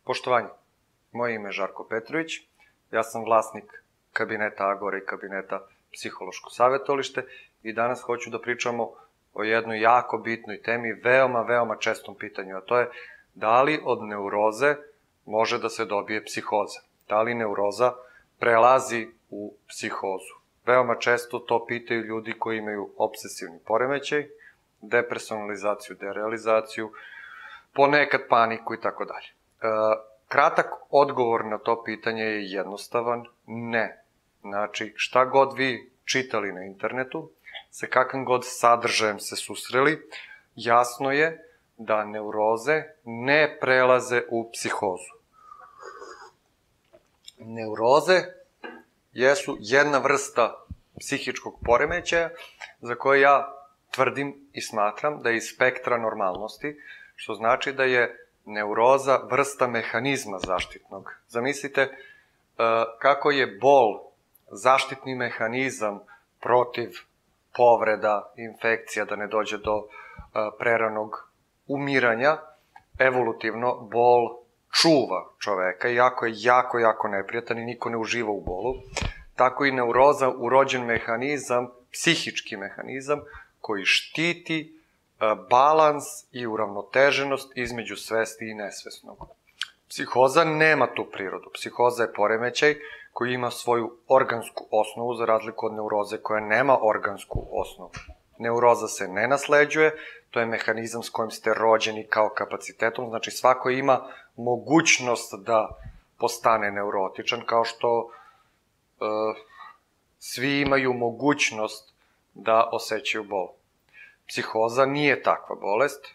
Poštovanje, moje ime je Žarko Petrović, ja sam vlasnik kabineta Agora i kabineta Psihološko savjetovalište i danas hoću da pričamo o jednoj jako bitnoj temi, veoma čestom pitanju, a to je da li od neuroze može da se dobije psihoza, da li neuroza prelazi u psihozu. Veoma često to pitaju ljudi koji imaju obsesivni poremećaj, depersonalizaciju, derealizaciju, ponekad paniku i tako dalje. Kratak odgovor na to pitanje je jednostavan, ne. Znači, šta god vi čitali na internetu, sa kakvim god sadržajem se susreli, jasno je da neuroze ne prelaze u psihozu. Neuroze jesu jedna vrsta psihičkog poremećaja za koje ja tvrdim i smatram da je iz spektra normalnosti, što znači da je neuroza vrsta mehanizma zaštitnog. Zamislite kako je bol zaštitni mehanizam protiv povreda, infekcija, da ne dođe do preranog umiranja. Evolutivno, bol čuva čoveka, iako je jako neprijatan i niko ne uživa u bolu. Tako i neuroza urođen mehanizam, psihički mehanizam, koji štiti balans i uravnoteženost između svesti i nesvesnog. Psihoza nema tu prirodu. Psihoza je poremećaj koji ima svoju organsku osnovu, za razliku od neuroze koja nema organsku osnovu. Neuroza se ne nasleđuje, to je mehanizam s kojim ste rođeni kao kapacitetom, znači svako ima mogućnost da postane neurotičan, kao što svi imaju mogućnost da osjećaju bol. Psihoza nije takva bolest.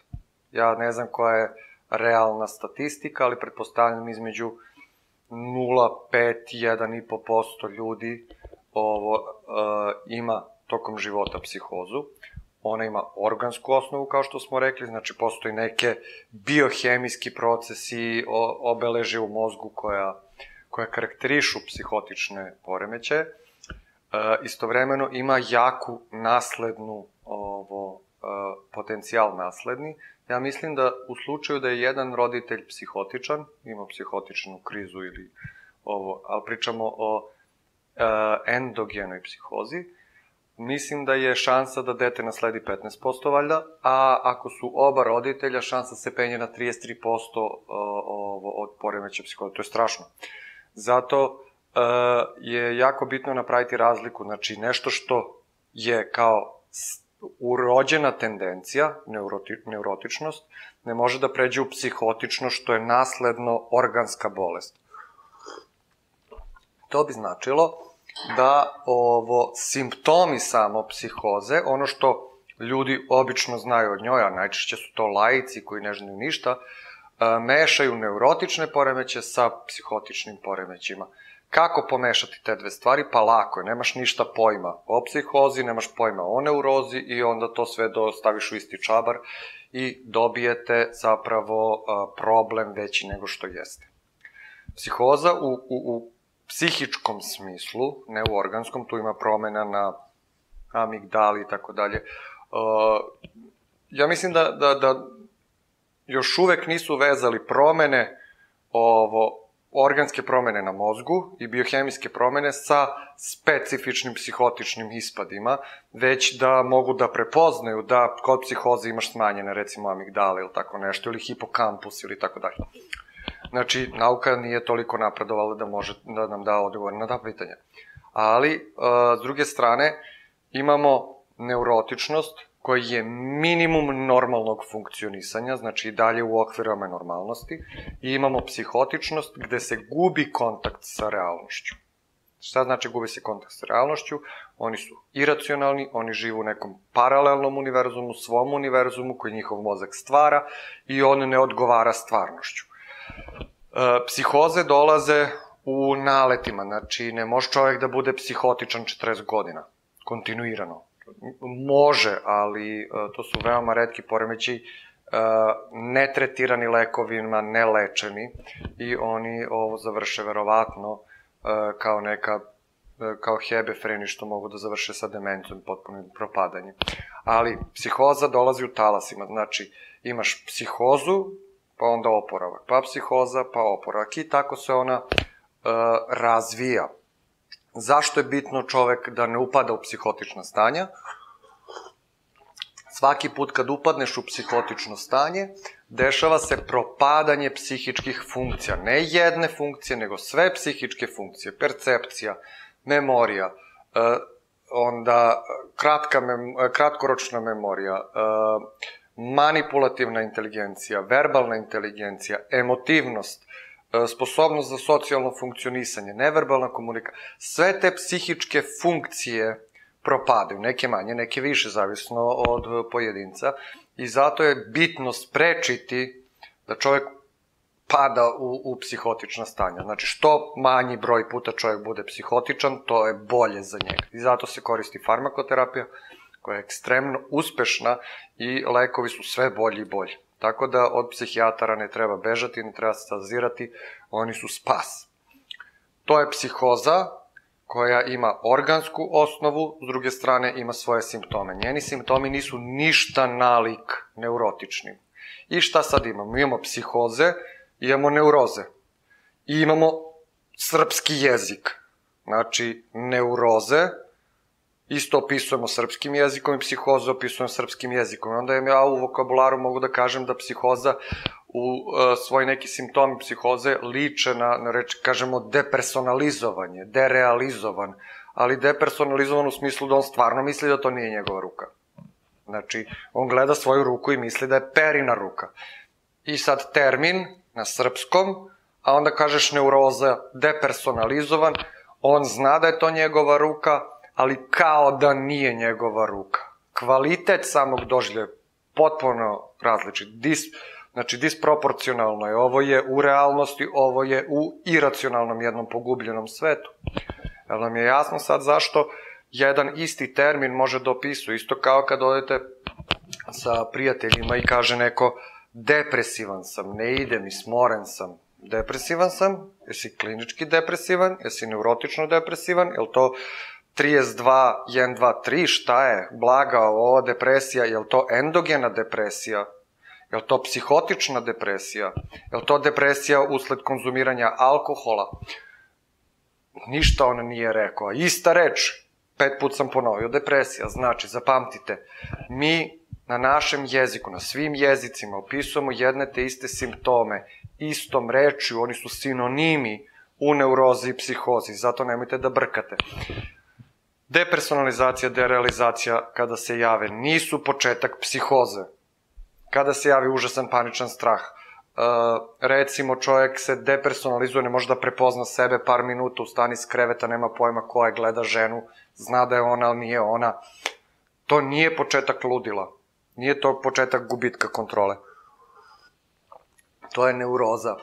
Ja ne znam koja je realna statistika, ali pretpostavljam između 0,5 i 1,5% ljudi ima tokom života psihozu. Ona ima organsku osnovu, kao što smo rekli, znači postoji neke biohemijski procesi, obeležje u mozgu koja karakterišu psihotične poremećaje. Istovremeno ima jaku naslednu potencijal nasledni. Ja mislim da u slučaju da je jedan roditelj psihotičan, ima psihotičnu krizu ili ali pričamo o endogenoj psihozi, mislim da je šansa da dete nasledi 15% valjda, a ako su oba roditelja, šansa se penje na 33% od poremeća psihoze. To je strašno. Zato je jako bitno napraviti razliku, znači nešto što je kao urođena tendencija, neurotičnost, ne može da pređe u psihotičnost, što je nasledno organska bolest. To bi značilo da simptomi samo psihoze, ono što ljudi obično znaju od njoj, a najčešće su to laici koji ne znaju ništa, mešaju neurotične poremeće sa psihotičnim poremećima. Kako pomešati te dve stvari? Pa lako je, nemaš ništa pojma o psihozi, nemaš pojma o neurozi i onda to sve staviš u isti čabar i dobijete zapravo problem veći nego što jeste. Psihoza u psihičkom smislu, ne u organskom, tu ima promena na amigdali i tako dalje. Ja mislim da još uvek nisu vezali promene organske promene na mozgu i biohemijske promene sa specifičnim psihotičnim ispadima, već da mogu da prepoznaju da kod psihoze imaš smanjene, recimo, amigdale ili tako nešto, ili hipokampus ili tako dalje. Znači, nauka nije toliko napredovala da može da nam da odgovor na ta pitanja. Ali, s druge strane, imamo neurotičnost koji je minimum normalnog funkcionisanja, znači i dalje u okvirama normalnosti, i imamo psihotičnost gde se gubi kontakt sa realnošću. Šta znači gubi se kontakt sa realnošću? Oni su iracionalni, oni žive u nekom paralelnom univerzumu, svom univerzumu koji njihov mozak stvara i on ne odgovara stvarnošću. Psihoze dolaze u naletima, znači ne može čovjek da bude psihotičan 40 godina, kontinuirano. Može, ali to su veoma retki poremeći, netretirani lekovima, nelečeni i oni ovo završe verovatno kao hebefreni što mogu da završe sa demencijom, potpunim propadanjem. Ali psihoza dolazi u talasima, znači imaš psihozu pa onda oporavak, pa psihoza, pa oporavak i tako se ona razvija. Zašto je bitno čovek da ne upada u psihotična stanja? Svaki put kad upadneš u psihotično stanje, dešava se propadanje psihičkih funkcija. Ne jedne funkcije, nego sve psihičke funkcije. Percepcija, memorija, onda kratkoročna memorija, manipulativna inteligencija, verbalna inteligencija, emotivnost, sposobnost za socijalno funkcionisanje, neverbalna komunikacija. Sve te psihičke funkcije propadaju, neke manje, neke više, zavisno od pojedinca. I zato je bitno sprečiti da čovjek pada u psihotična stanja. Znači, što manji broj puta čovjek bude psihotičan, to je bolje za njega. I zato se koristi farmakoterapija, koja je ekstremno uspešna i lekovi su sve bolji i bolji. Tako da od psihijatara ne treba bežati, ne treba se zazirati, oni su spas. To je psihoza koja ima organsku osnovu, s druge strane ima svoje simptome. Njeni simptomi nisu ništa nalik neurotičnim. I šta sad imamo? Imamo psihoze, imamo neuroze. I imamo srpski jezik. Znači, neuroze isto opisujemo srpskim jezikom i psihoze opisujemo srpskim jezikom. Onda ja u vokabularu mogu da kažem da psihoza u svoji neki simptomi psihoze liče na reč, kažemo, depersonalizovanje, derealizovan, ali depersonalizovan u smislu da on stvarno misli da to nije njegova ruka. Znači, on gleda svoju ruku i misli da je perina ruka. I sad termin na srpskom, a onda kažeš neuroza depersonalizovan, on zna da je to njegova ruka, ali kao da nije njegova ruka. Kvalitet samog doživljaja je potpuno različit. Znači, disproporcionalno je. Ovo je u realnosti, ovo je u iracionalnom jednom pogubljenom svetu. Jel nam je jasno sad zašto jedan isti termin može da opisuje? Isto kao kad odete sa prijateljima i kaže neko depresivan sam, ne ide mi, smoren sam. Depresivan sam? Jesi klinički depresivan? Jesi neurotično depresivan? Je li to 32, 1, 2, 3, šta je? Blaga ovo, depresija, je li to endogena depresija? Je li to psihotična depresija? Je li to depresija usled konzumiranja alkohola? Ništa on nije rekao. Ista reč, 5 put sam ponovio, depresija. Znači, zapamtite, mi na našem jeziku, na svim jezicima opisujemo jedne te iste simptome, istom rečju, oni su sinonimi u neurozi i psihozi, zato nemojte da brkate. Depersonalizacija, derealizacija, kada se jave, nisu početak psihoze. Kada se javi užasan paničan strah, recimo čovjek se depersonalizuje, ne može da prepozna sebe par minuta, ustani s kreveta, nema pojma ko je, gleda ženu, zna da je ona, ali nije ona. To nije početak ludila, nije to početak gubitka kontrole. To je neuroza.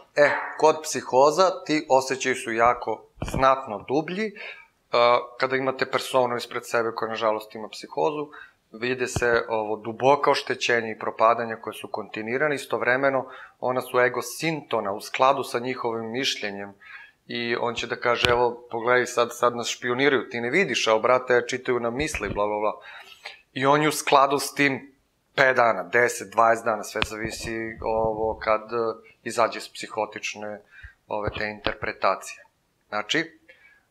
Kod psihoza ti osjećaji su jako znatno dublji. Kada imate personu ispred sebe koja nažalost ima psihozu, vide se ovo duboka oštećenja i propadanja koje su kontinuirane, istovremeno ona su egosintona u skladu sa njihovim mišljenjem i on će da kaže, evo pogledaj sad nas špioniraju, ti ne vidiš, ali brate čitaju nam misli, bla bla bla. I on je u skladu s tim 5 dana, 10, 20 dana, sve zavisi ovo kad izađe s psihotične te interpretacije. Znači,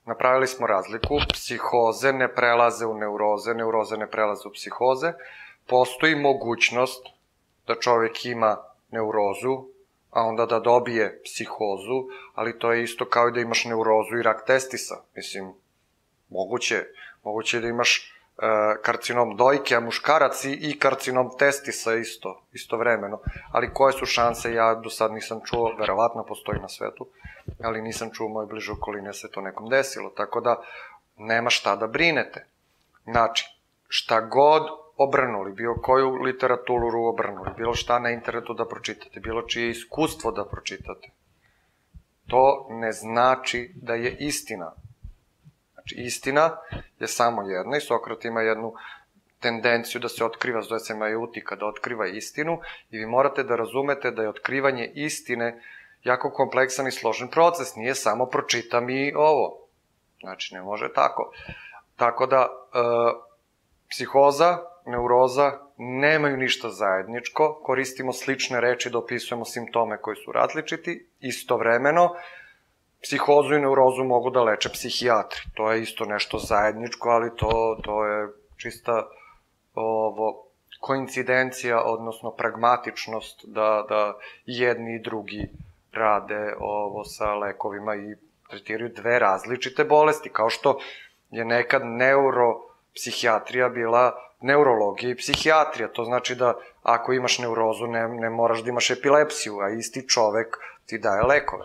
napravili smo razliku, psihoze ne prelaze u neuroze, neuroze ne prelaze u psihoze, postoji mogućnost da čovjek ima neurozu, a onda da dobije psihozu, ali to je isto kao i da imaš neurozu i rak testisa. Mislim, moguće je da imaš karcinom dojke, a muškarac i karcinom testisa istovremeno. Ali koje su šanse, ja do sad nisam čuo, verovatno postoji na svetu, ali nisam čuo u mojoj bližoj okolini da se to nekom desilo, tako da nema šta da brinete. Znači, šta god obrnuli, bilo koju literaturu obrnuli, bilo šta na internetu da pročitate, bilo čije iskustvo da pročitate, to ne znači da je istina. Znači, istina je samo jedna i Sokrat ima jednu tendenciju da se otkriva, zove se majeutika, da otkriva istinu i vi morate da razumete da je otkrivanje istine jako kompleksan i složen proces, nije samo pročitam i ovo. Znači, ne može tako. Tako da, psihoza neuroza nemaju ništa zajedničko, koristimo slične reči da opisujemo simptome koji su različiti, istovremeno psihozu i neurozu mogu da leče psihijatri. To je isto nešto zajedničko, ali to je čista koincidencija, odnosno pragmatičnost da jedni i drugi rade ovo sa lekovima i tretiraju dve različite bolesti, kao što je nekad neuropsihijatrija bila neurologija i psihijatrija. To znači da ako imaš neurozu ne moraš da imaš epilepsiju, a isti čovek ti daje lekove.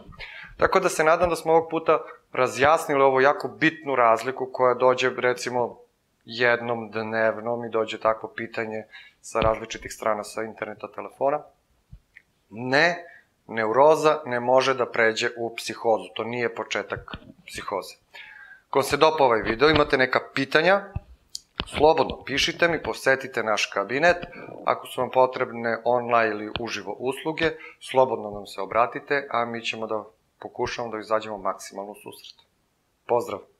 Tako da se nadam da smo ovog puta razjasnili ovo jako bitnu razliku koja dođe recimo jednom dnevno mi dođe takvo pitanje sa različitih strana sa interneta, telefona. Ne, neuroza ne može da pređe u psihozu, to nije početak psihoze. Ako se dopao ovaj video, imate neka pitanja, slobodno pišite mi, posetite naš kabinet, ako su vam potrebne online ili uživo usluge, slobodno nam se obratite, a mi ćemo da pokušamo da izađemo maksimalno u susret. Pozdrav!